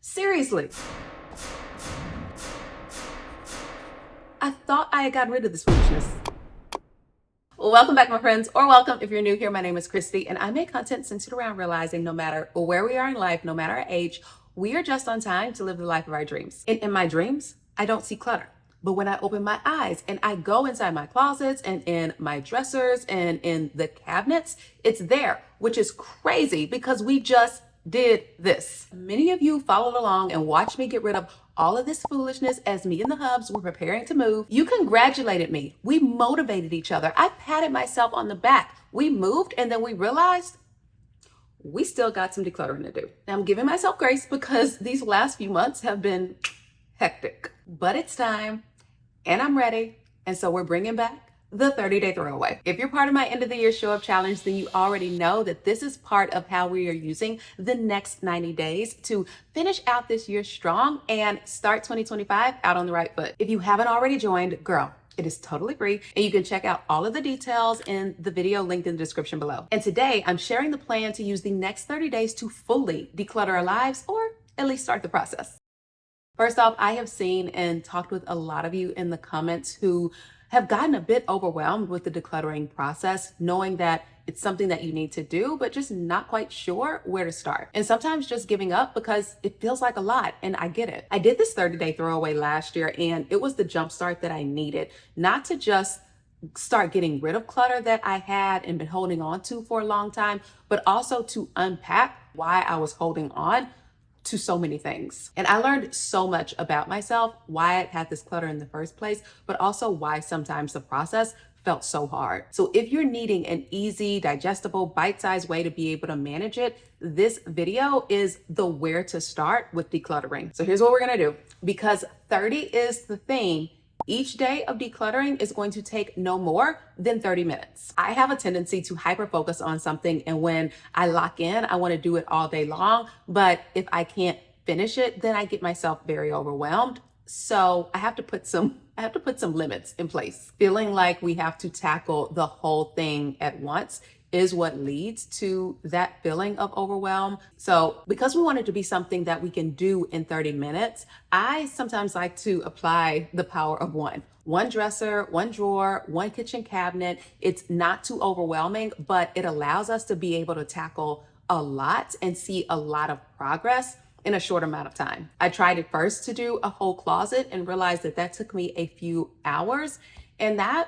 Seriously, I thought I had gotten rid of this foolishness. Well, welcome back, my friends, or welcome if you're new here. My name is Christy, and I make content centered around realizing no matter where we are in life, no matter our age, we are just on time to live the life of our dreams. And in my dreams, I don't see clutter. But when I open my eyes and I go inside my closets and in my dressers and in the cabinets, it's there, which is crazy because we just did this. Many of you followed along and watched me get rid of all of this foolishness as me and the hubs were preparing to move. You congratulated me. We motivated each other. I patted myself on the back. We moved and then we realized we still got some decluttering to do. Now I'm giving myself grace because these last few months have been hectic, but it's time and I'm ready. And so we're bringing back the 30-day throwaway. If you're part of my end of the year show up challenge, then you already know that this is part of how we are using the next 90 days to finish out this year strong and start 2025 out on the right foot. If you haven't already joined, girl, it is totally free, and you can check out all of the details in the video linked in the description below. And today I'm sharing the plan to use the next 30 days to fully declutter our lives, or at least start the process. First off, I have seen and talked with a lot of you in the comments who have gotten a bit overwhelmed with the decluttering process, knowing that it's something that you need to do, but just not quite sure where to start. And sometimes just giving up because it feels like a lot, and I get it. I did this 30-day throwaway last year, and it was the jumpstart that I needed, not to just start getting rid of clutter that I had and been holding on to for a long time, but also to unpack why I was holding on to so many things. And I learned so much about myself, why I had this clutter in the first place, but also why sometimes the process felt so hard. So if you're needing an easy, digestible, bite-sized way to be able to manage it, this video is the where to start with decluttering. So here's what we're gonna do. Because 30 is the theme, each day of decluttering is going to take no more than 30 minutes. I have a tendency to hyper focus on something, and when I lock in, I want to do it all day long. But if I can't finish it, then I get myself very overwhelmed. So I have to put some limits in place. Feeling like we have to tackle the whole thing at once is what leads to that feeling of overwhelm. So because we want it to be something that we can do in 30 minutes, I sometimes like to apply the power of one dresser, one drawer, one kitchen cabinet. It's not too overwhelming, but it allows us to be able to tackle a lot and see a lot of progress in a short amount of time. I tried at first to do a whole closet and realized that that took me a few hours, and that's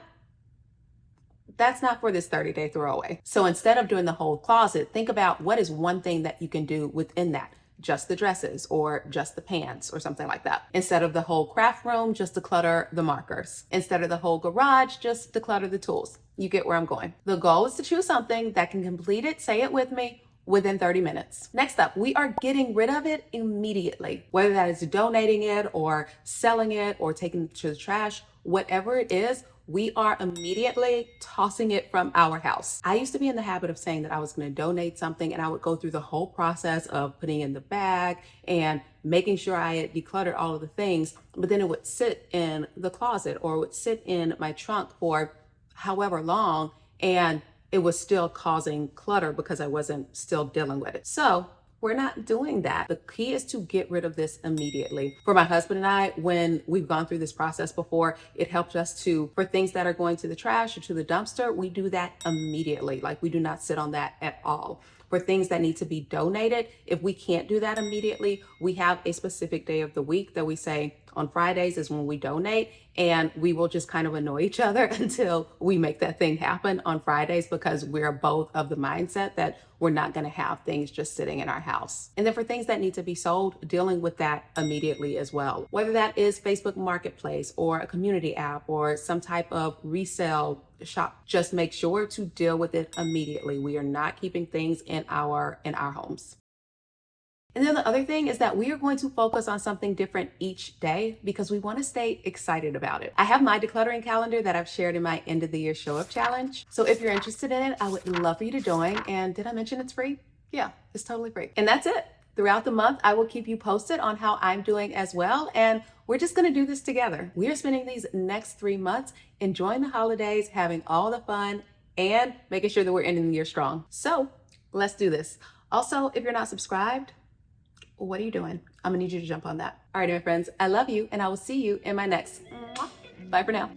not for this 30-day throwaway. So instead of doing the whole closet, think about what is one thing that you can do within that. Just the dresses or just the pants or something like that. Instead of the whole craft room, just declutter the markers. Instead of the whole garage, just declutter the tools. You get where I'm going. The goal is to choose something that can complete it, say it with me, within 30 minutes. Next up, we are getting rid of it immediately. Whether that is donating it or selling it or taking it to the trash, whatever it is, we are immediately tossing it from our house. I used to be in the habit of saying that I was going to donate something, and I would go through the whole process of putting in the bag and making sure I had decluttered all of the things, but then it would sit in the closet or would sit in my trunk for however long, and it was still causing clutter because I wasn't still dealing with it. So we're not doing that. The key is to get rid of this immediately. For my husband and I, when we've gone through this process before, it helped us to, for things that are going to the trash or to the dumpster, we do that immediately. Like, we do not sit on that at all. For things that need to be donated, if we can't do that immediately, we have a specific day of the week that we say on Fridays is when we donate, and we will just kind of annoy each other until we make that thing happen on Fridays, because we're both of the mindset that we're not going to have things just sitting in our house. And then for things that need to be sold, dealing with that immediately as well. Whether that is Facebook Marketplace or a community app or some type of resale shop, just make sure to deal with it immediately. We are not keeping things in our homes. And then the other thing is that we are going to focus on something different each day because we want to stay excited about it. I have my decluttering calendar that I've shared in my end of the year show up challenge. So if you're interested in it, I would love for you to join. And did I mention it's free? Yeah, it's totally free. And that's it. Throughout the month, I will keep you posted on how I'm doing as well. And we're just going to do this together. We are spending these next 3 months enjoying the holidays, having all the fun, and making sure that we're ending the year strong. So let's do this. Also, if you're not subscribed, what are you doing? I'm gonna need you to jump on that. All right, my friends, I love you, and I will see you in my next. Bye for now.